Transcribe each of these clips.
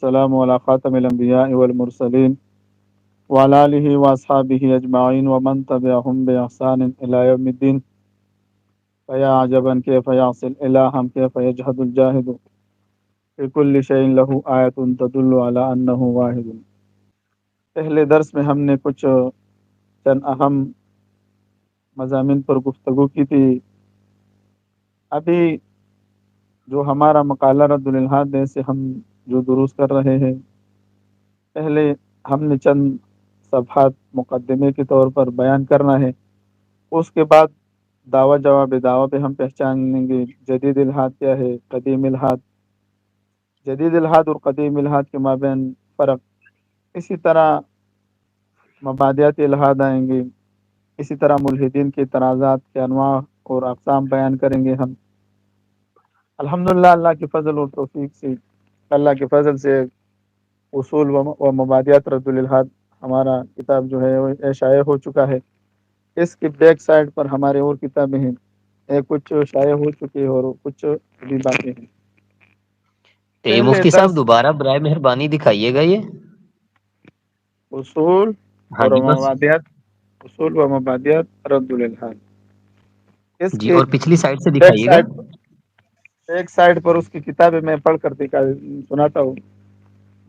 السلام علی خاتم الانبیاء والمرسلین وعلی آلہ واصحابہ اجمعین ومن تبعہم بإحسان الی یوم الدین فیا عجبا کیف یعصی الہ کیف یجحد الجاہد فی کل شیء لہ آیۃ تدل علی انہ واحد۔ پہلے درس میں ہم نے کچھ چند اہم مضامین پر گفتگو کی تھی۔ ابھی جو ہمارا مقالہ رد الالحاد ہے سے ہم جو دروس کر رہے ہیں، پہلے ہم نے چند صفحات مقدمے کے طور پر بیان کرنا ہے، اس کے بعد دعویٰ جواب دعویٰ پہ ہم پہچانیں گے جدید الحاد کیا ہے، قدیم الحاد، جدید الحاد اور قدیم الحاد کے مابین فرق، اسی طرح مبادیات الحاد آئیں گے، اسی طرح ملحدین کے اعتراضات کے انواع اور اقسام بیان کریں گے ہم۔ الحمدللہ اللہ کے فضل اور توفیق سے، اللہ کے فضل سے اصول و مبادیات رد الالحاد ہمارا کتاب جو ہے وہ شائع ہو چکا ہے۔ اس کی بیک سائڈ پر ہمارے اور کتابیں ہیں، کچھ شائع ہو چکی اور کچھ بھی باقی ہیں۔ تو یہ پہلے مفتی صاحب درس دوبارہ برائے مہربانی دکھائیے گا یہ۔ اصول ہاں اور جی بس مبادیات، اصول و مبادیات رد الالحاد، اس جی، کی اور پچھلی سائڈ سے بیک دکھائیے گا۔ سائڈ ایک سائڈ پر اس کی کتابیں میں پڑھ کر سناتا ہوں۔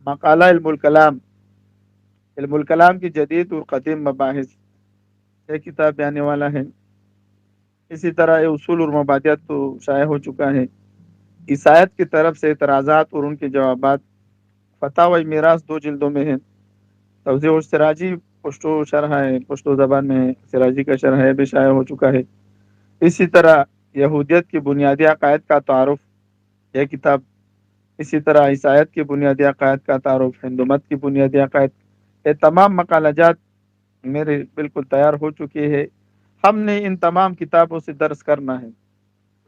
مقالہ علم الکلام، علم الکلام کی جدید اور قدیم مباحث، یہ کتاب آنے والا ہے۔ اسی طرح یہ اصول اور مبادیات تو شائع ہو چکا ہے۔ عیسائیت کی طرف سے اعتراضات اور ان کے جوابات، فتاوی میراث 2 جلدوں میں ہیں۔ توضیح السراجی پشتو شرح ہے، پشتو زبان میں ہے، سراجی کا شرح ہے بھی شائع ہو چکا ہے۔ اسی طرح یہودیت کی بنیادی عقائد کا تعارف، یہ کتاب، اسی طرح عیسائیت کی بنیادی عقائد کا تعارف، ہندومت کی بنیادی عقائد، یہ تمام مقالہ جات میرے بالکل تیار ہو چکی ہے۔ ہم نے ان تمام کتابوں سے درس کرنا ہے۔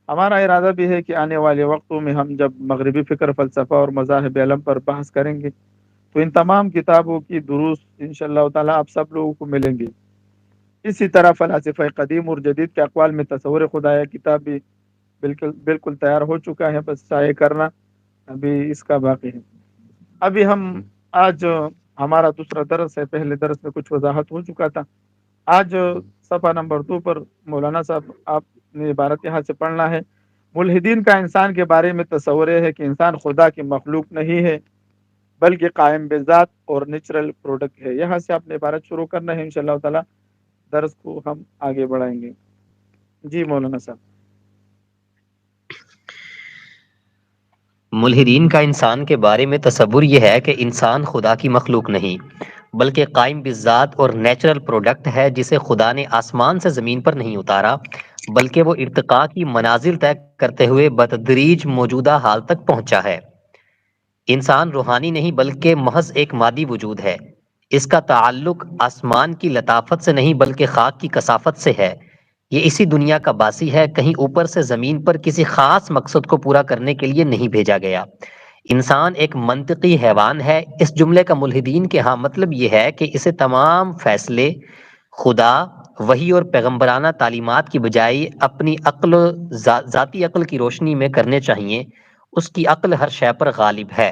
ہمارا ارادہ بھی ہے کہ آنے والے وقتوں میں ہم جب مغربی فکر، فلسفہ اور مذاہب علم پر بحث کریں گے تو ان تمام کتابوں کی دروس انشاءاللہ تعالی آپ سب لوگوں کو ملیں گی۔ اسی طرح فلاسفہ قدیم اور جدید کے اقوال میں تصور خدا، یہ کتاب بھی بالکل تیار ہو چکا ہے، بس شائع کرنا ابھی اس کا باقی ہے۔ ابھی ہم آج ہمارا دوسرا درس ہے، پہلے درس میں کچھ وضاحت ہو چکا تھا۔ آج صفحہ نمبر 2 پر مولانا صاحب آپ نے عبارت یہاں سے پڑھنا ہے: ملحدین کا انسان کے بارے میں تصور ہے کہ انسان خدا کی مخلوق نہیں ہے بلکہ قائم بذات اور نیچرل پروڈکٹ ہے۔ یہاں سے آپ نے عبارت شروع کرنا ہے، انشاءاللہ تعالی درس کو ہم آگے بڑھائیں گے۔ جی مولانا صاحب۔ ملحدین کا انسان کے بارے میں تصور یہ ہے کہ انسان خدا کی مخلوق نہیں بلکہ قائم بالذات اور نیچرل پروڈکٹ ہے، جسے خدا نے آسمان سے زمین پر نہیں اتارا بلکہ وہ ارتقاء کی منازل طے کرتے ہوئے بتدریج موجودہ حال تک پہنچا ہے۔ انسان روحانی نہیں بلکہ محض ایک مادی وجود ہے۔ اس کا تعلق آسمان کی لطافت سے نہیں بلکہ خاک کی کثافت سے ہے۔ یہ اسی دنیا کا باسی ہے، کہیں اوپر سے زمین پر کسی خاص مقصد کو پورا کرنے کے لیے نہیں بھیجا گیا۔ انسان ایک منطقی حیوان ہے۔ اس جملے کا ملحدین کے ہاں مطلب یہ ہے کہ اسے تمام فیصلے خدا، وحی اور پیغمبرانہ تعلیمات کی بجائے اپنی عقل، ذاتی عقل کی روشنی میں کرنے چاہیے۔ اس کی عقل ہر شے پر غالب ہے۔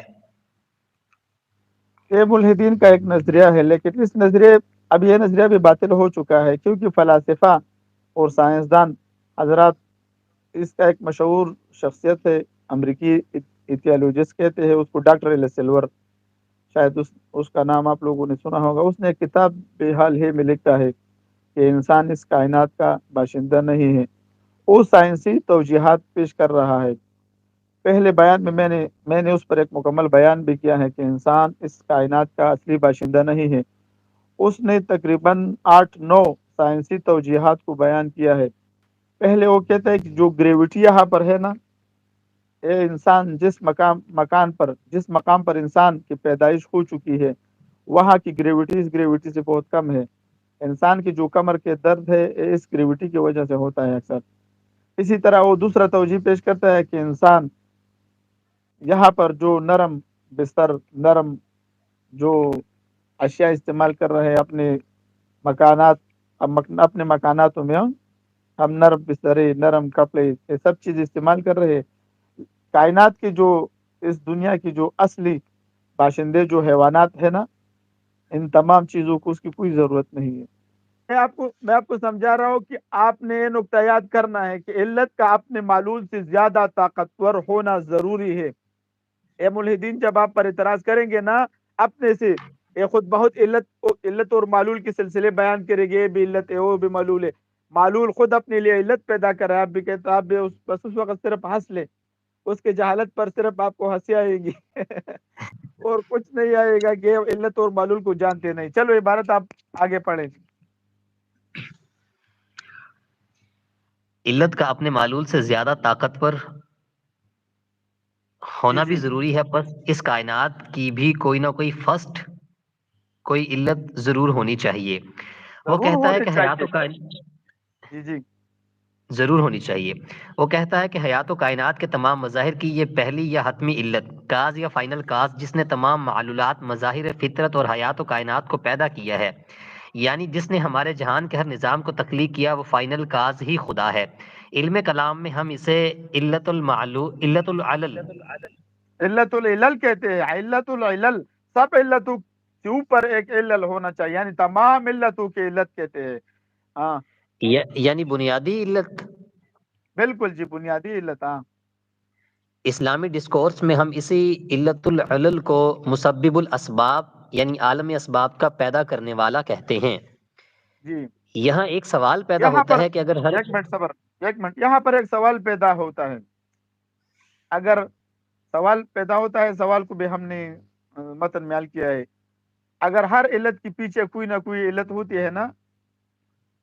یہ ملحدین کا ایک نظریہ ہے، لیکن اس نظریے اب یہ نظریہ بھی باطل ہو چکا ہے، کیونکہ فلاسفہ اور سائنسدان حضرات، اس کا ایک مشہور شخصیت ہے، امریکی ایتھیالوجسٹ کہتے ہیں اس کو، ڈاکٹر ایل سلور، شاید اس کا نام آپ لوگوں نے سنا ہوگا۔ اس نے ایک کتاب بے حال ہی میں لکھا ہے کہ انسان اس کائنات کا باشندہ نہیں ہے۔ وہ سائنسی توجیحات پیش کر رہا ہے۔ پہلے بیان میں میں نے اس پر ایک مکمل بیان بھی کیا ہے کہ انسان اس کائنات کا اصلی باشندہ نہیں ہے۔ اس نے تقریباً 8-9 سائنسی توجیحات کو بیان کیا ہے۔ پہلے وہ کہتا ہے کہ جو گریویٹی یہاں پر ہے نا، یہ انسان جس مقام پر انسان کی پیدائش ہو چکی ہے، وہاں کی گریویٹی اس گریویٹی سے بہت کم ہے۔ انسان کی جو کمر کے درد ہے، یہ اس گریویٹی کی وجہ سے ہوتا ہے اکثر۔ اسی طرح وہ دوسرا توجیہ پیش کرتا ہے کہ انسان یہاں پر جو نرم بستر، نرم جو اشیاء استعمال کر رہے ہیں اپنے مکانات، اپنے مکاناتوں میں ہم نرم بسترے، نرم کپڑے، یہ سب چیز استعمال کر رہے ہیں۔ کائنات کی جو، اس دنیا کی جو اصلی باشندے جو حیوانات ہے نا، ان تمام چیزوں کو اس کی کوئی ضرورت نہیں ہے۔ میں آپ کو سمجھا رہا ہوں کہ آپ نے یہ نقطہ یاد کرنا ہے کہ علت کا اپنے معلول سے زیادہ طاقتور ہونا ضروری ہے۔ اے ملحدین، جب آپ پر اعتراض کریں گے نا اپنے سے، یہ خود بہت علت اور معلول کے سلسلے بیان کرے گے، یہ بھی علت ہے وہ بھی معلول ہے، معلول خود اپنے لیے علت پیدا کر رہا ہے، آپ بھی کہتے آپ بھی بس اس وقت صرف ہنس لیں، اس کے جہالت پر صرف آپ کو ہنسی آئے گی اور کچھ نہیں آئے گا کہ علت اور معلول کو جانتے نہیں۔ چلو عبارت آپ آگے پڑھیں۔ علت کا اپنے معلول سے زیادہ طاقتور جی ہونا بھی جی، ضروری ہے، پس اس کائنات کی بھی کوئی نہ کوئی فرسٹ کوئی علت ضرور ہونی چاہیے۔ وہ ضرور کہتا ہے ہونے کہ حیات چاہیے۔ و کائنات جی جی، ضرور ہونی چاہیے۔ وہ کہتا ہے کہ حیات و کائنات کے تمام مظاہر کی یہ پہلی یا حتمی علت، کاز یا فائنل کاز، جس نے تمام معلولات، مظاہر فطرت اور حیات و کائنات کو پیدا کیا ہے، یعنی جس نے ہمارے جہان کے ہر نظام کو تخلیق کیا، وہ فائنل کاز ہی خدا ہے۔ علم کلام میں ہم اسے علت المعلو علت العلل علت العلل کہتے ہیں، علت العلل، سب علتوں کے اوپر ایک علل ہونا چاہیے، یعنی تمام علتوں کی علت کہتے ہیں۔ ہاں یعنی بنیادی علت۔ بالکل جی، بنیادی علت۔ ہاں اسلامی ڈسکورس میں ہم اسی علت العلل کو مسبب الاسباب یعنی عالم اسباب کا پیدا کرنے والا کہتے ہیں۔ جی، یہاں ایک سوال پیدا یہاں ہوتا پر ہے کہ اگر ہر ایک منٹ صبر، ایک منٹ، یہاں پر ایک سوال پیدا ہوتا ہے۔ اگر سوال پیدا ہوتا ہے، سوال کو بھی ہم نے متن میں حل کیا ہے۔ اگر ہر علت کے پیچھے کوئی نہ کوئی علت ہوتی ہے نا،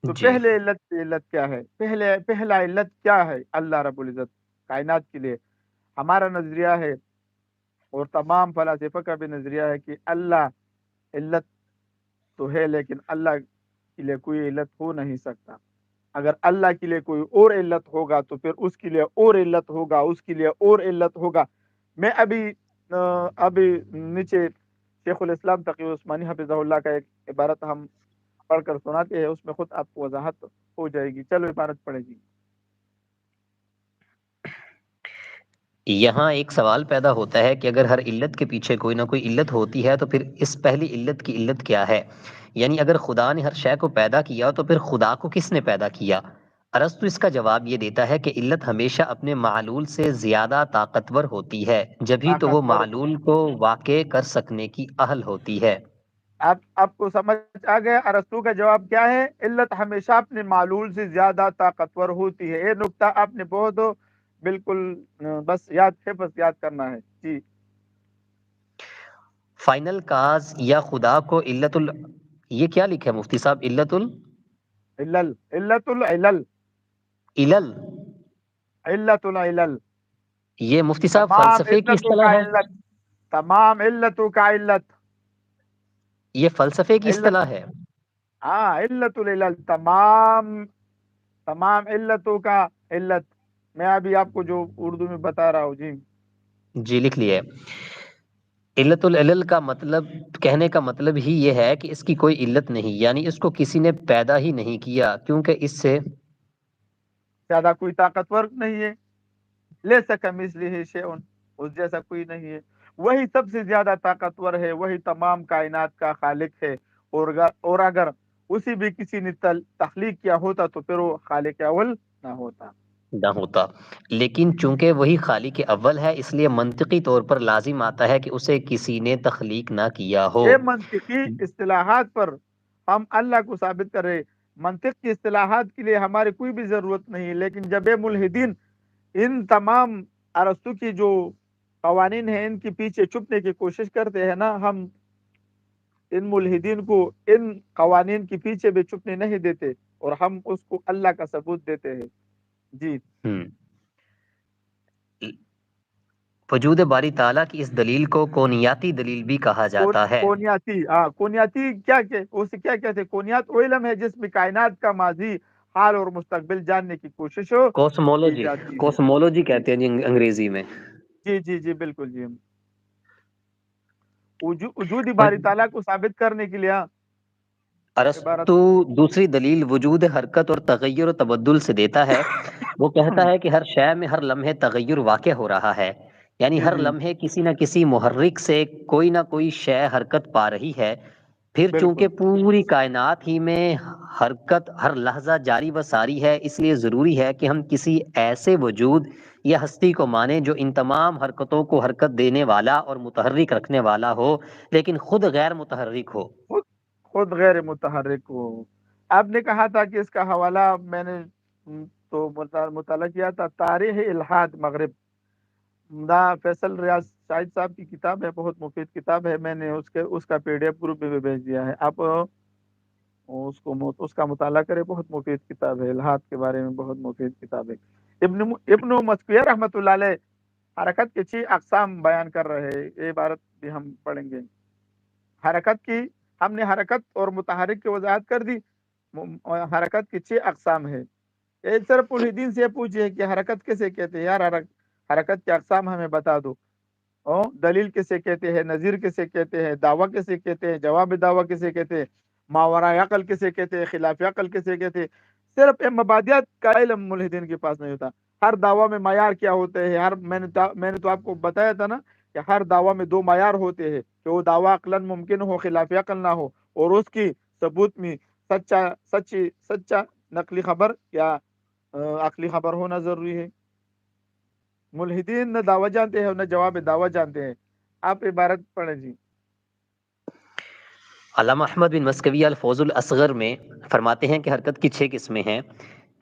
تو جی پہلے علت کی علت کیا ہے؟ پہلا علت کیا ہے؟ اللہ رب العزت کائنات کے لیے ہمارا نظریہ ہے، اور تمام فلاسفہ کا بھی نظریہ ہے کہ اللہ علت تو ہے، لیکن اللہ کے لیے کوئی علت ہو نہیں سکتا۔ اگر اللہ کے لیے کوئی اور علت ہوگا تو پھر اس کے لیے اور علت ہوگا، اس کے لیے اور علت ہوگا۔ میں ابھی نیچے شیخ الاسلام تقی عثمانی حفظہ اللہ کا ایک عبارت ہم پڑھ کر سناتے ہیں، اس میں خود آپ کو وضاحت ہو جائے گی۔ چلو عبارت پڑھے گی۔ یہاں ایک سوال پیدا ہوتا ہے کہ اگر ہر علت کے پیچھے کوئی نہ کوئی علت ہوتی ہے تو پھر اس پہلی علت کی علت کیا ہے؟ یعنی اگر خدا نے ہر شے کو پیدا کیا تو پھر خدا کو کس نے پیدا کیا؟ ارسطو اس کا جواب یہ دیتا ہے کہ علت ہمیشہ اپنے معلول سے زیادہ طاقتور ہوتی ہے، جبھی تو وہ طاقتور معلول کو واقع کر سکنے کی اہل ہوتی ہے۔ آپ کو سمجھ آ گیا ارسطو کا جواب کیا ہے؟ علت ہمیشہ اپنے معلول سے زیادہ طاقتور ہوتی ہے۔ یہ نقطہ آپ نے بہت بالکل بس یاد کرنا ہے جی۔ فائنل کاز یا خدا کو یہ کیا لکھا ہے مفتی صاحب؟ علت العلل، العلل، علت العلل، یہ مفتی صاحب تمام فلسفے کی علتوں اصطلاح کا ہے؟ علت، تمام علتوں کا علت، یہ فلسفے کی علت، اصطلاح ہے؟ ہاں علت العلل، تمام علتوں کا علت۔ میں ابھی آپ کو جو اردو میں بتا رہا ہوں جی۔ جی لکھ لیے۔ علت العلل کا مطلب، کہنے کا مطلب ہی یہ ہے کہ اس کی کوئی علت نہیں، یعنی اس کو کسی نے پیدا ہی نہیں کیا، کیونکہ اس سے زیادہ کوئی طاقتور نہیں ہے، لے سکا مثلہ شیئن، اس جیسا کوئی نہیں ہے، وہی سب سے زیادہ طاقتور ہے، وہی تمام کائنات کا خالق ہے، اور اگر اسی بھی کسی نے تخلیق کیا ہوتا تو پھر وہ خالق اول نہ ہوتا۔ نہ ہوتا، لیکن چونکہ وہی خالق اول ہے اس لیے منطقی طور پر لازم آتا ہے کہ اسے کسی نے تخلیق نہ کیا ہو۔ یہ منطقی اصطلاحات پر ہم اللہ کو ثابت کر رہے، منطق کی اصطلاحات کے لیے ہماری کوئی بھی ضرورت نہیں، لیکن جب یہ ملحدین ان تمام ارسطو کی جو قوانین ہیں ان کے پیچھے چھپنے کی کوشش کرتے ہیں نا، ہم ان ملحدین کو ان قوانین کے پیچھے بھی چھپنے نہیں دیتے، اور ہم اس کو اللہ کا ثبوت دیتے ہیں جی۔ ہم۔ وجود باری تعالیٰ کی اس دلیل کو کونیاتی دلیل بھی کہا جاتا ہے۔ کونیاتی، کونیاتی اسے کیا کہتے ہیں؟ کونیات وہ علم ہے جس میں کائنات کا ماضی، حال اور مستقبل جاننے کی کوشش کی کوسمولوجی، جاتی ہے کوسمولوجی جی کہتے ہیں جی انگریزی میں۔ جی جی جی، بالکل جی۔ وجود باری تعالیٰ کو ثابت کرنے کے لیے عبارت۔ ارسطو دوسری دلیل وجود حرکت اور تغیر و تبدل سے دیتا ہے۔ وہ کہتا ہے کہ ہر شے میں ہر لمحے تغیر واقع ہو رہا ہے، یعنی جی ہر جی لمحے کسی نہ کسی محرک سے کوئی نہ کوئی شے حرکت پا رہی ہے، پھر بالکل چونکہ پوری کائنات ہی میں حرکت ہر لحظہ جاری و ساری ہے، اس لیے ضروری ہے کہ ہم کسی ایسے وجود یا ہستی کو مانیں جو ان تمام حرکتوں کو حرکت دینے والا اور متحرک رکھنے والا ہو، لیکن خود غیر متحرک ہو۔ خود خود غیر متحرک ہو۔ آپ نے کہا تھا کہ اس کا حوالہ میں نے تو مطالعہ کیا تھا، تاریخ الحاد مغرب، دا فیصل ریاض شاہد صاحب کی کتاب ہے، بہت مفید کتاب ہے، میں نے اس کا پی ڈی ایف گروپ میں بھی بھیج دیا ہے، آپ اس کا مطالعہ کریں، بہت مفید کتاب ہے، الحاد کے بارے میں بہت مفید کتاب ہے۔ ابن مسکویہ رحمۃ اللہ علیہ حرکت کے 6 اقسام بیان کر رہے ہیں، یہ عبارت بھی ہم پڑھیں گے۔ حرکت کی، ہم نے حرکت اور متحرک کی وضاحت کر دی۔ حرکت کی 6 اقسام ہے۔ ایک طرف الدین سے پوچھے کہ حرکت کیسے کہتے ہیں، یار حرکت کے اقسام ہمیں بتا دو، دلیل کیسے کہتے ہیں، نظیر کیسے کہتے ہیں، دعویٰ کیسے کہتے ہیں، جواب دعویٰ کیسے کہتے ہیں، ماوراء عقل کیسے کہتے ہیں، خلاف عقل کیسے کہتے ہیں۔ صرف مبادیات کا علم ملحدین کے پاس نہیں ہوتا، ہر دعویٰ میں معیار کیا ہوتے ہیں، میں نے تو آپ کو بتایا تھا نا کہ ہر دعویٰ میں 2 معیار ہوتے ہیں، کہ وہ دعویٰ عقلاً ممکن ہو، خلاف عقل نہ ہو، اور اس کی ثبوت میں سچا نقلی خبر یا عقلی خبر ہونا ضروری ہے۔ ملحدین نہ دعویٰ جانتے ہیں نہ جواب دعویٰ جانتے ہیں۔ آپ عبارت پڑھیں جی۔ علامہ احمد بن مسکوی الفوز الاصغر میں فرماتے ہیں کہ حرکت کی 6 قسمیں ہیں،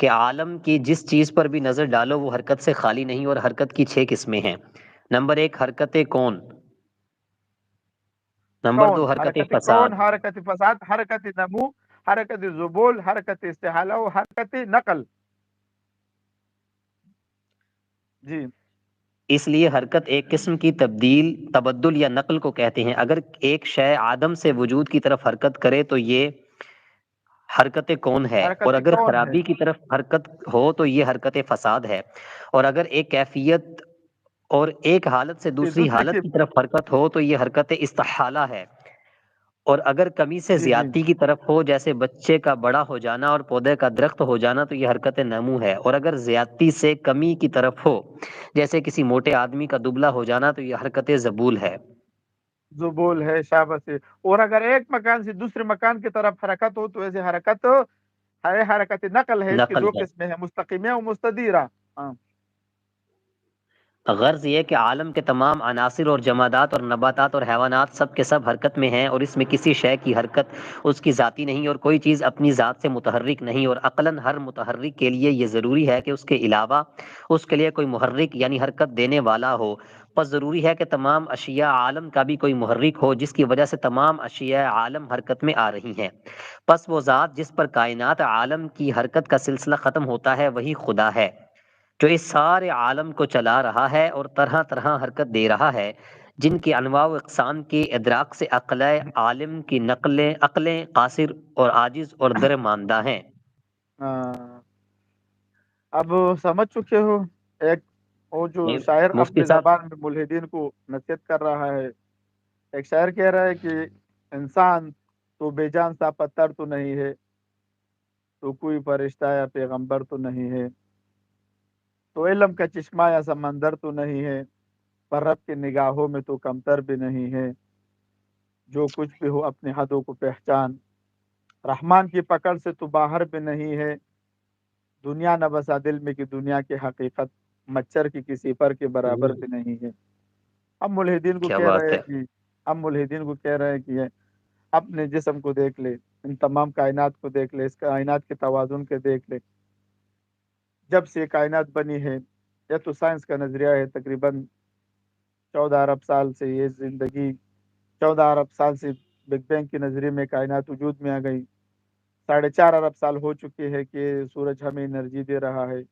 کہ عالم کی جس چیز پر بھی نظر ڈالو وہ حرکت سے خالی نہیں، اور حرکت کی 6 قسمیں ہیں۔ نمبر 1 حرکت کون، نمبر کون، 2 حرکت حرکت فساد، کون، حرکت فساد، حرکت نمو، حرکت زبول، حرکت استحالہ و حرکت نقل۔ جی اس لیے حرکت ایک قسم کی تبدل یا نقل کو کہتے ہیں۔ اگر ایک شے عدم سے وجود کی طرف حرکت کرے تو یہ حرکت کون ہے، اور حرکت اگر کون ہے، خرابی کی طرف حرکت ہو تو یہ حرکت فساد ہے، اور اگر ایک کیفیت اور ایک حالت سے دوسری دوسری حالت کی، کی طرف حرکت ہو تو یہ حرکت استحالہ ہے، اور اگر کمی سے جی جی زیادتی کی طرف ہو، جیسے بچے کا بڑا ہو جانا اور پودے کا درخت ہو جانا، تو یہ حرکت نمو ہے، اور اگر زیادتی سے کمی کی طرف ہو، جیسے کسی موٹے آدمی کا دبلا ہو جانا، تو یہ حرکت زبول ہے۔ زبول ہے، شاباش ہے۔ اور اگر ایک مکان سے دوسرے مکان کی طرف حرکت ہو تو ایسے حرکت ہے، حرکت نقل ہے۔ اس کی نقل 2 ہے۔ قسمیں ہیں، مستقیمہ و مستدیرہ۔ ہاں غرض یہ کہ عالم کے تمام عناصر اور جمادات اور نباتات اور حیوانات سب کے سب حرکت میں ہیں، اور اس میں کسی شے کی حرکت اس کی ذاتی نہیں، اور کوئی چیز اپنی ذات سے متحرک نہیں، اور عقلاً ہر متحرک کے لیے یہ ضروری ہے کہ اس کے علاوہ اس کے لیے کوئی محرک یعنی حرکت دینے والا ہو۔ پس ضروری ہے کہ تمام اشیاء عالم کا بھی کوئی محرک ہو، جس کی وجہ سے تمام اشیاء عالم حرکت میں آ رہی ہیں۔ پس وہ ذات جس پر کائنات عالم کی حرکت کا سلسلہ ختم ہوتا ہے وہی خدا ہے، جو اس سارے عالم کو چلا رہا ہے اور طرح طرح حرکت دے رہا ہے، جن کی انواع و اقسام کے ادراک سے عالم کی عقلیں قاصر اور عاجز اور درماندہ ہیں۔ ہاں، اب سمجھ چکے ہو۔ ایک وہ جو یہ شاعر مفتی اپنے صاحب، زبان میں ملحدین کو نصیحت کر رہا ہے، ایک شاعر کہہ رہا ہے کہ انسان تو بے جان سا پتھر تو نہیں ہے، تو کوئی فرشتہ یا پیغمبر تو نہیں ہے، تو علم کا چشمہ یا سمندر تو نہیں ہے، پر رب کی نگاہوں میں تو کمتر بھی نہیں ہے، جو کچھ بھی ہو اپنے حدوں کو پہچان، رحمان کی پکڑ سے تو باہر بھی نہیں ہے، دنیا نہ بسا دل میں کہ دنیا کی حقیقت مچھر کی کسی پر کے برابر بھی نہیں ہے۔ ہم ملحدین کو کیا کہہ بات رہے ہے! ہیں کہ ہم ملحدین کو کہہ رہے ہیں کہ اپنے جسم کو دیکھ لے، ان تمام کائنات کو دیکھ لے، اس کائنات کے توازن کے دیکھ لے، جب سے کائنات بنی ہے، یا تو سائنس کا نظریہ ہے تقریباً 14 ارب سال سے یہ زندگی، 14 ارب سال سے بگ بینگ کے نظریے میں کائنات وجود میں آ گئی، 4.5 ارب سال ہو چکے ہیں کہ سورج ہمیں انرجی دے رہا ہے،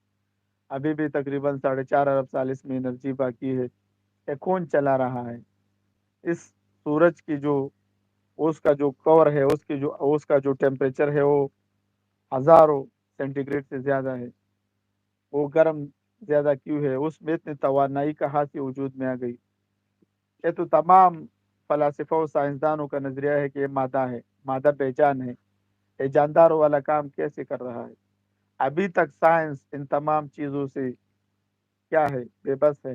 ابھی بھی تقریباً 4.5 ارب سال اس میں انرجی باقی ہے۔ یہ کون چلا رہا ہے؟ اس سورج کی جو اس کا جو کور ہے، اس کا جو ٹیمپریچر ہے وہ ہزاروں سینٹی گریڈ سے زیادہ ہے، وہ گرم زیادہ کیوں ہے؟ اس میں اتنی توانائی کہاں سے وجود میں آ گئی؟ یہ تو تمام فلاسفہ و سائنسدانوں کا نظریہ ہے کہ یہ مادہ ہے، مادہ بے جان ہے، یہ جانداروں والا کام کیسے کر رہا ہے؟ ابھی تک سائنس ان تمام چیزوں سے کیا ہے؟ بے بس ہے،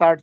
60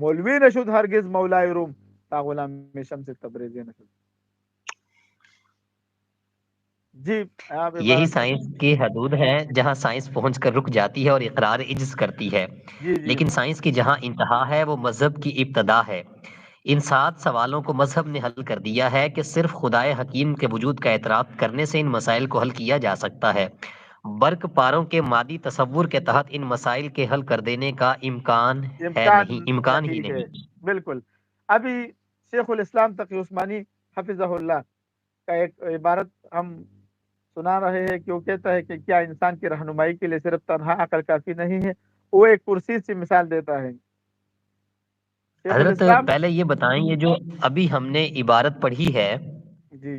مولوی نشد ہرگز مولائے روم تا غلام شمس تبریزی نشد. جی آپ یہی عبارت پڑھیں. سائنس کی حدود ہیں جہاں سائنس پہنچ کر رک جاتی ہے اور اقرار عجز کرتی ہے، جی جی لیکن سائنس کی جہاں انتہا ہے وہ مذہب کی ابتدا ہے۔ ان 7 سوالوں کو مذہب نے حل کر دیا ہے کہ صرف خدائے حکیم کے وجود کا اعتراف کرنے سے ان مسائل کو حل کیا جا سکتا ہے۔ برق پاروں کے مادی تصور کے تحت ان مسائل کے حل کر دینے کا امکان ہے امکان نہیں، امکان ہی نہیں ہے. نہیں۔ بالکل. ابھی شیخ الاسلام تقی عثمانی حفظہ اللہ کا ایک عبارت ہم سنا رہے ہیں کہ وہ کہتا ہے کہ کیا انسان کی رہنمائی کے لیے صرف تنہا عقل کافی نہیں ہے؟ وہ ایک کرسی سے مثال دیتا ہے. شیخ حضرت الاسلام. پہلے یہ بتائیں، یہ جو ابھی ہم نے عبارت پڑھی ہے جی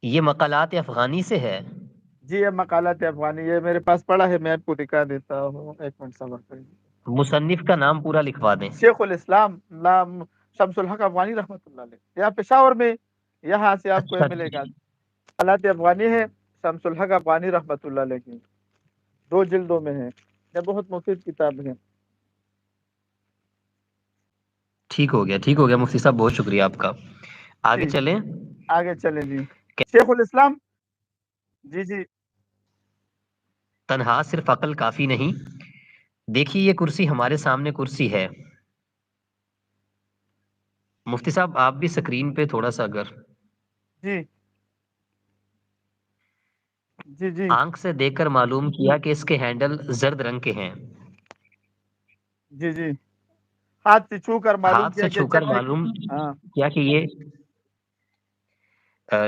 یہ مقالات افغانی سے ہے؟ جی یہ مقالات افغانی یہ میرے پاس پڑا ہے، میں آپ کو دکھا دیتا ہوں، ایک منٹ صبر کریے. مصنف کا نام پورا لکھوا دیں۔ شیخ الاسلام نام شمس الحق افغانی رحمۃ اللہ علیہ، یہاں پشاور میں، یہاں سے آپ کو یہ اچھا ملے گا. مقالات افغانی ہے، شمس الحق افغانی رحمۃ اللہ علیہ کی 2 جلدوں میں ہے. یہ بہت مفید کتاب ہے. ٹھیک ہو گیا، ٹھیک ہو گیا مفتی صاحب، بہت شکریہ آپ کا۔ آگے جی چلیں۔ آگے چلیں. جی شیخ الاسلام. جی جی تنہا صرف عقل کافی نہیں، دیکھیے یہ کرسی ہمارے سامنے کرسی ہے۔ مفتی صاحب آپ بھی سکرین پہ تھوڑا سا اگر جی جی جی آنکھ سے دیکھ کر معلوم کیا کہ اس کے ہینڈل زرد رنگ کے ہیں، جی جی ہاتھ سے چھو کر معلوم ہاتھ کیا سے کہ چھو کر چہرے. معلوم ہاں کیا کہ یہ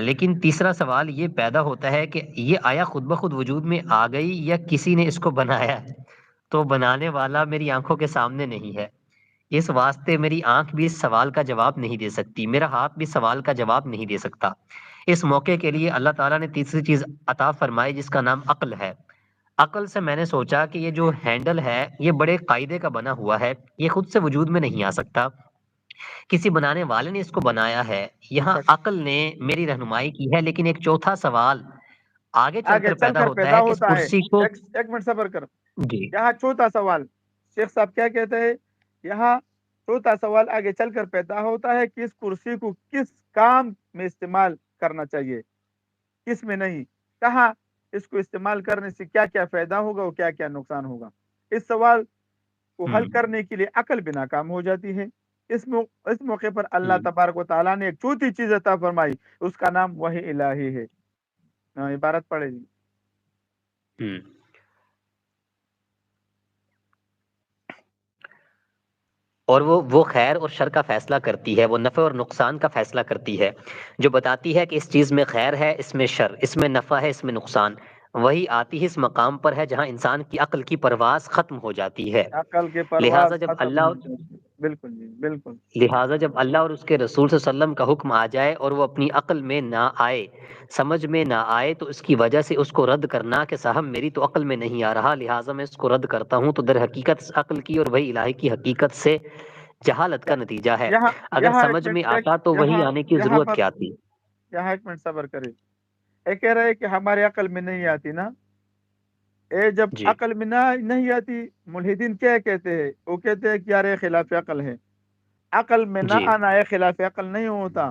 لیکن تیسرا سوال یہ پیدا ہوتا ہے کہ یہ آیا خود بخود وجود میں آ گئی یا کسی نے اس کو بنایا؟ تو بنانے والا میری آنکھوں کے سامنے نہیں ہے، اس واسطے میری آنکھ بھی اس سوال کا جواب نہیں دے سکتی، میرا ہاتھ بھی سوال کا جواب نہیں دے سکتا۔ اس موقع کے لیے اللہ تعالیٰ نے تیسری چیز عطا فرمائی جس کا نام عقل ہے۔ عقل سے میں نے سوچا کہ یہ جو ہینڈل ہے یہ بڑے قاعدے کا بنا ہوا ہے، یہ خود سے وجود میں نہیں آ سکتا، کسی بنانے والے نے اس کو بنایا ہے۔ یہاں عقل نے میری رہنمائی کی ہے، لیکن ایک چوتھا سوال آگے چل آگے کر چل پیدا کر ہوتا پیدا ہے کہ اس ہوتا ہے. کرسی کو ایک منٹ صبر کر. جی یہاں چوتھا سوال شیخ صاحب کیا کہتے ہیں؟ یہاں چوتھا سوال آگے چل کر پیدا ہوتا ہے کہ اس کرسی کو کس کام میں استعمال کرنا چاہیے، کس میں نہیں، کہاں اس کو استعمال کرنے سے کیا کیا فائدہ ہوگا اور کیا کیا نقصان ہوگا. اس سوال کو حل ہوں کرنے کے لیے عقل بھی ناکام ہو جاتی ہے. اس موقع پر اللہ ہوں تبارک و تعالیٰ نے ایک چوتھی چیز عطا فرمائی، اس کا نام وحی الہی ہے. عبارت پڑھے جی. ہوں اور وہ خیر اور شر کا فیصلہ کرتی ہے، وہ نفع اور نقصان کا فیصلہ کرتی ہے، جو بتاتی ہے کہ اس چیز میں خیر ہے، اس میں شر، اس میں نفع ہے، اس میں نقصان۔ وہی آتی ہے اس مقام پر ہے جہاں انسان کی عقل کی پرواز ختم ہو جاتی ہے۔ عقل کے لہٰذا پرواز جب ختم اللہ ہو جاتی ہے. بالکل جی بالکل. لہٰذا جب اللہ اور اس کے رسول صلی اللہ علیہ وسلم کا حکم آ جائے اور وہ اپنی عقل میں نہ آئے، سمجھ میں نہ آئے، تو اس کی وجہ سے اس کو رد کرنا کہ صاحب میری تو عقل میں نہیں آ رہا لہٰذا میں اس کو رد کرتا ہوں، تو در حقیقت اس عقل کی اور وہی الہی کی حقیقت سے جہالت کا نتیجہ ہے۔ یہاں اگر یہاں ایک سمجھ میں منٹ آتا تو وہی یہاں آنے کی یہاں ضرورت پر کیا تھی؟ یہاں ایک منٹ صبر کرے. یہ کہہ رہے کہ ہمارے عقل میں نہیں آتی نا. جب جی عقل میں نہیں آتی، ملحدین کیا کہتے ہیں؟ وہ کہتے ہیں کہ یار یہ خلاف عقل ہے. عقل میں نہ جی آنا ہے خلاف عقل نہیں ہوتا.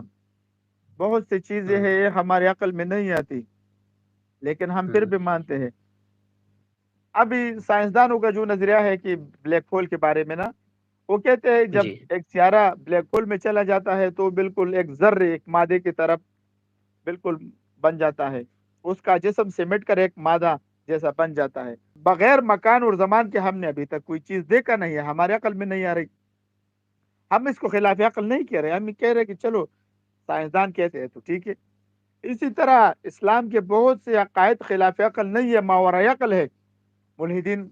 بہت سی چیزیں ہوں ہیں یہ ہمارے عقل میں نہیں آتی، لیکن ہم پھر ہوں بھی مانتے ہیں. ابھی سائنسدانوں کا جو نظریہ ہے کہ بلیک ہول کے بارے میں نا، وہ کہتے ہیں جب جی ایک سیارہ بلیک ہول میں چلا جاتا ہے تو بالکل ایک ذرے ایک مادے کی طرف بالکل بن جاتا ہے، اس کا جسم سمٹ کر ایک مادہ جیسا بن جاتا ہے. بغیر مکان اور زمان کے ہم نے ابھی تک کوئی چیز دیکھا نہیں ہے، ہمارے عقل میں نہیں آ رہی. ہم اس کو خلاف عقل نہیں کہہ رہے، ہم کہہ رہے کہ چلو سائنسدان کہتے ہیں تو ٹھیک ہے. اسی طرح اسلام کے بہت سے عقائد خلاف عقل نہیں ہے، ماوراء عقل ہے. ملحدین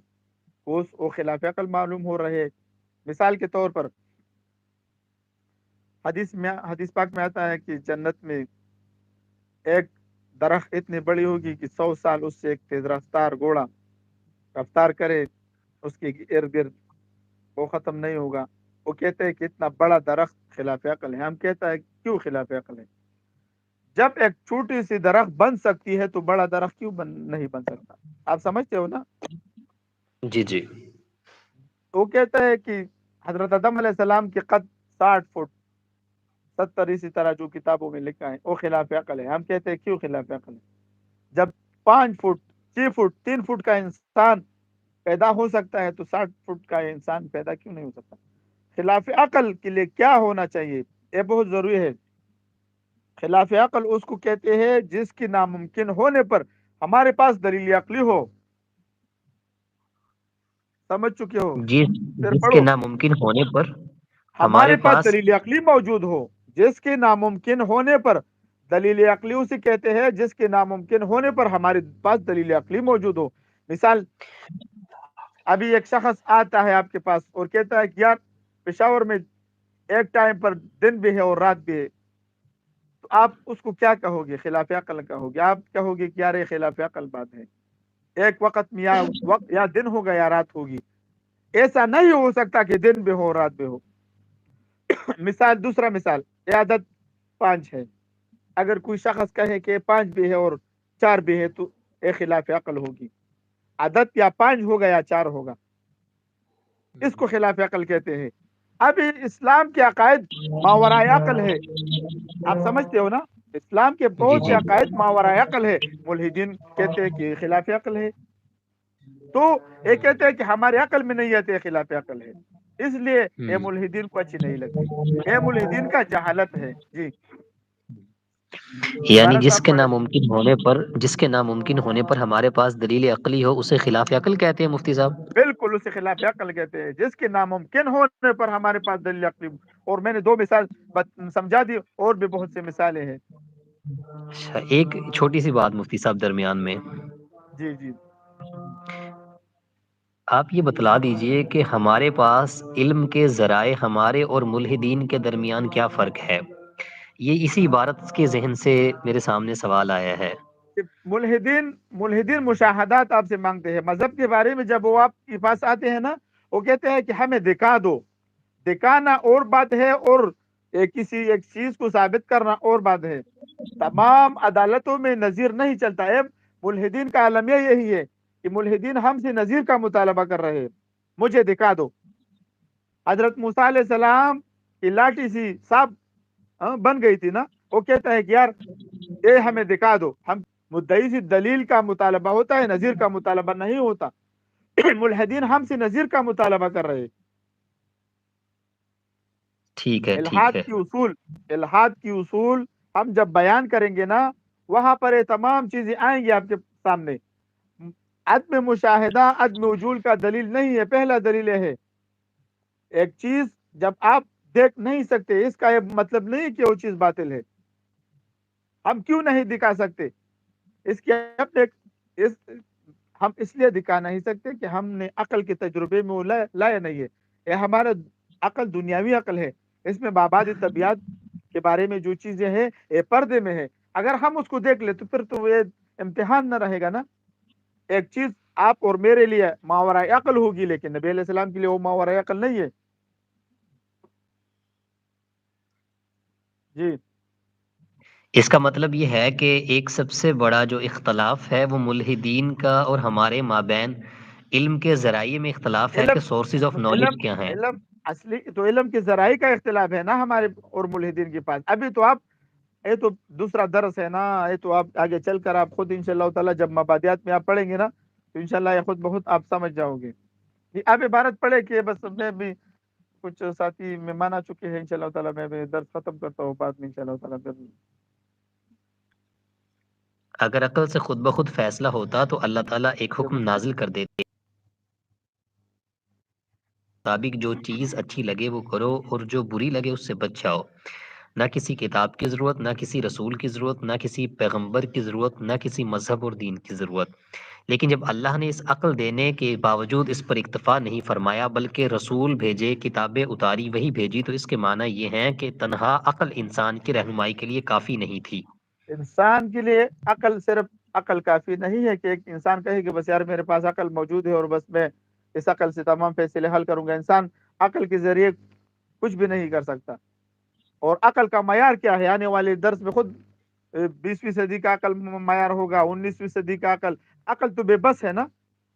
کو وہ خلاف عقل معلوم ہو رہے. مثال کے طور پر حدیث پاک میں آتا ہے کہ جنت میں ایک درخت اتنی بڑی ہوگی کہ 100 سال اس سے ایک تیز رفتار گھوڑا رفتار کرے، اس کے ارد گرد وہ ختم نہیں ہوگا. وہ کہتے ہیں کہ اتنا بڑا درخت خلاف عقل ہے. ہم کہتا ہے کیوں خلاف عقل ہے؟ جب ایک چھوٹی سی درخت بن سکتی ہے تو بڑا درخت کیوں نہیں بن سکتا؟ آپ سمجھتے ہو نا. جی جی وہ کہتا ہے کہ حضرت آدم علیہ السلام کی قد 60 فٹ 70 اسی طرح جو کتابوں میں لکھا ہے وہ خلاف عقل ہے. ہم کہتے ہیں کیوں خلاف عقل ہے؟ جب 5 فٹ 6 فٹ 3 فٹ کا انسان پیدا ہو سکتا ہے تو 60 فٹ کا انسان پیدا کیوں نہیں ہو سکتا؟ خلاف عقل کے لیے کیا ہونا چاہیے؟ یہ بہت ضروری ہے. خلاف عقل اس کو کہتے ہیں جس کی ناممکن ہونے پر ہمارے پاس دلیل عقلی ہو. سمجھ چکے ہو؟ جس پھر جس کے پڑھو. ناممکن ہونے پر ہمارے ہمارے پاس پاس دلیل عقلی موجود ہو. جس کے ناممکن ہونے پر دلیل عقلی اسے کہتے ہیں جس کے ناممکن ہونے پر ہمارے پاس دلیل عقلی موجود ہو. مثال، ابھی ایک شخص آتا ہے آپ کے پاس اور کہتا ہے کہ یار پشاور میں ایک ٹائم پر دن بھی ہے اور رات بھی ہے، تو آپ اس کو کیا کہو گے؟ خلاف عقل کہو گے. آپ کہو گے کہ یار یہ خلاف عقل بات ہے، ایک وقت میں یا دن ہوگا یا رات ہوگی. ایسا نہیں ہو سکتا کہ دن بھی ہو رات بھی ہو. مثال، دوسرا مثال، یہ عدد 5 ہے. اگر کوئی شخص کہے کہ 5 بھی ہے اور 4 بھی ہے تو یہ خلاف عقل ہوگی. عدد یا 5 ہوگا یا 4 ہوگا، اس کو خلاف عقل کہتے ہیں. اب اسلام کے عقائد ماورائے عقل ہے. آپ سمجھتے ہو نا؟ اسلام کے جی بہت سے جی عقائد ماورائے عقل ہے. ملحدین کہتے ہیں کہ خلاف عقل ہے. تو یہ کہتے ہیں کہ ہمارے عقل میں نہیں آتے، خلاف عقل ہے. اس لیے یہ ملحدین کو اچھی نہیں لگتی. یہ ملحدین کا جہالت ہے. جی یعنی دوبارہ جس صاحب کے پڑھے. ناممکن ہونے پر ہمارے پاس دلیل عقلی ہو اسے خلاف عقل کہتے ہیں مفتی صاحب. بالکل اسے خلاف عقل کہتے ہیں جس کے ناممکن ہونے پر ہمارے پاس دلیل عقلی. اور میں نے 2 مثال سمجھا دی، اور بھی بہت سے مثالیں ہیں. اچھا، ایک چھوٹی سی بات مفتی صاحب درمیان میں، جی جی آپ یہ بتلا دیجئے کہ ہمارے پاس علم کے ذرائع ہمارے اور ملحدین کے درمیان کیا فرق ہے؟ یہ اسی عبارت کے ذہن سے میرے سامنے سوال آیا ہے. ملحدین مشاہدات آپ سے مانگتے ہیں مذہب کے بارے میں. جب وہ آپ کے پاس آتے ہیں نا، وہ کہتے ہیں کہ ہمیں دکھا دو. دکھانا اور بات ہے، اور کسی ایک چیز کو ثابت کرنا اور بات ہے. تمام عدالتوں میں نظیر نہیں چلتا ہے. ملحدین کا عالمیہ یہی ہے کہ ملحدین ہم سے نظیر کا مطالبہ کر رہے ہیں. مجھے دکھا دو. حضرت موسیٰ علیہ السلام کی لاٹھی سی سانپ بن گئی تھی نا، وہ کہتا ہے کہ یار یہ ہمیں دکھا دو. ہم مدعی سے دلیل کا مطالبہ ہوتا ہے، نظیر کا مطالبہ نہیں ہوتا. ملحدین ہم سے نظیر کا مطالبہ کر رہے. ٹھیک ہے الہاد ٹھیک ہے. کی اصول ہم جب بیان کریں گے نا، وہاں پر یہ تمام چیزیں آئیں گی آپ کے سامنے. عدم مشاہدہ عدم وجول کا دلیل نہیں ہے. پہلا دلیل ہے ایک چیز جب آپ دیکھ نہیں سکتے، اس کا یہ مطلب نہیں کہ وہ چیز باطل ہے. ہم کیوں نہیں دکھا سکتے؟ اس کے اپنے ہم اس لیے دکھا نہیں سکتے کہ ہم نے عقل کے تجربے میں وہ لایا نہیں ہے. یہ ہمارا عقل دنیاوی عقل ہے. اس میں باباد طبیعت کے بارے میں جو چیزیں ہیں یہ پردے میں ہے. اگر ہم اس کو دیکھ لیں تو پھر تو یہ امتحان نہ رہے گا نا. ایک چیز آپ اور میرے لیے ماورائے عقل ہوگی، لیکن نبی علیہ السلام کے لیے وہ ماورائے عقل نہیں ہے. جی اس کا مطلب یہ ہے کہ ایک سب سے بڑا جو اختلاف ہے وہ ملحدین کا اور ہمارے مابین علم کے ذرائع میں اختلاف ہے کہ علم سورسز آف علم نالج کیا ہیں. علم اصلی تو علم کے ذرائع کا اختلاف ہے نا ہمارے اور ملحدین کے پاس. ابھی تو آپ یہ تو دوسرا درس ہے نا. یہ تو آپ آگے چل کر آپ خود انشاءاللہ تعالی جب مبادیات میں آپ پڑھیں گے نا تو انشاءاللہ یہ خود بہت آپ سمجھ جاؤ گے. آپ عبارت پڑھے کہ بس میں بھی کچھ ساتھی مہمان آ چکے ہیں. انشاءاللہ تعالی میں بھی درس ختم کرتا ہوں بعد میں انشاءاللہ تعالی. اگر عقل سے خود بخود فیصلہ ہوتا تو اللہ تعالیٰ ایک حکم نازل کر دیتے مطابق جو چیز اچھی لگے وہ کرو اور جو بری لگے اس سے بچ جاؤ. نہ کسی کتاب کی ضرورت، نہ کسی رسول کی ضرورت، نہ کسی پیغمبر کی ضرورت، نہ کسی مذہب اور دین کی ضرورت. لیکن جب اللہ نے اس عقل دینے کے باوجود اس پر اکتفا نہیں فرمایا بلکہ رسول بھیجے، کتابیں اتاری، وہی بھیجی، تو اس کے معنی یہ ہیں کہ تنہا عقل انسان کی رہنمائی کے لیے کافی نہیں تھی. انسان کے لیے عقل صرف عقل کافی نہیں ہے کہ ایک انسان کہے کہ بس یار میرے پاس عقل موجود ہے اور بس میں اس عقل سے تمام فیصلے حل کروں گا. انسان عقل کے ذریعے کچھ بھی نہیں کر سکتا. اور عقل کا معیار کیا ہے؟ آنے والے درس میں خود 20ویں صدی کا عقل معیار ہوگا، 19ویں صدی کا عقل تو بے بس ہے نا.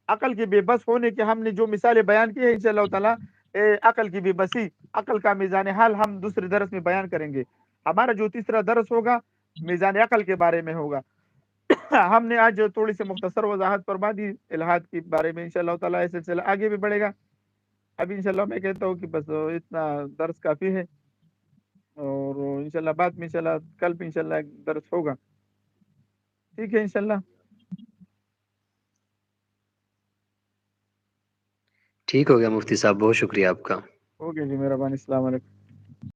عقل کے بے بس ہونے کے ہم نے جو مثالیں بیان کی ہے انشاءاللہ تعالیٰ عقل کی بے بسی، عقل کا میزان حال ہم دوسرے درس میں بیان کریں گے. ہمارا جو تیسرا درس ہوگا میزان عقل کے بارے میں ہوگا. ہم نے آج تھوڑی سی مختصر وضاحت فرما دی الہاد کے بارے میں. انشاءاللہ تعالیٰ یہ سلسلہ آگے بھی بڑھے گا. ابھی انشاءاللہ میں کہتا ہوں کہ بس اتنا درس کافی ہے، اور انشاءاللہ بعد میں انشاءاللہ کل بھی انشاءاللہ ایک درس ہوگا. ٹھیک ہے انشاءاللہ. ٹھیک ہو گیا مفتی صاحب، بہت شکریہ آپ کا. اوکے جی، مہربانی. السلام علیکم.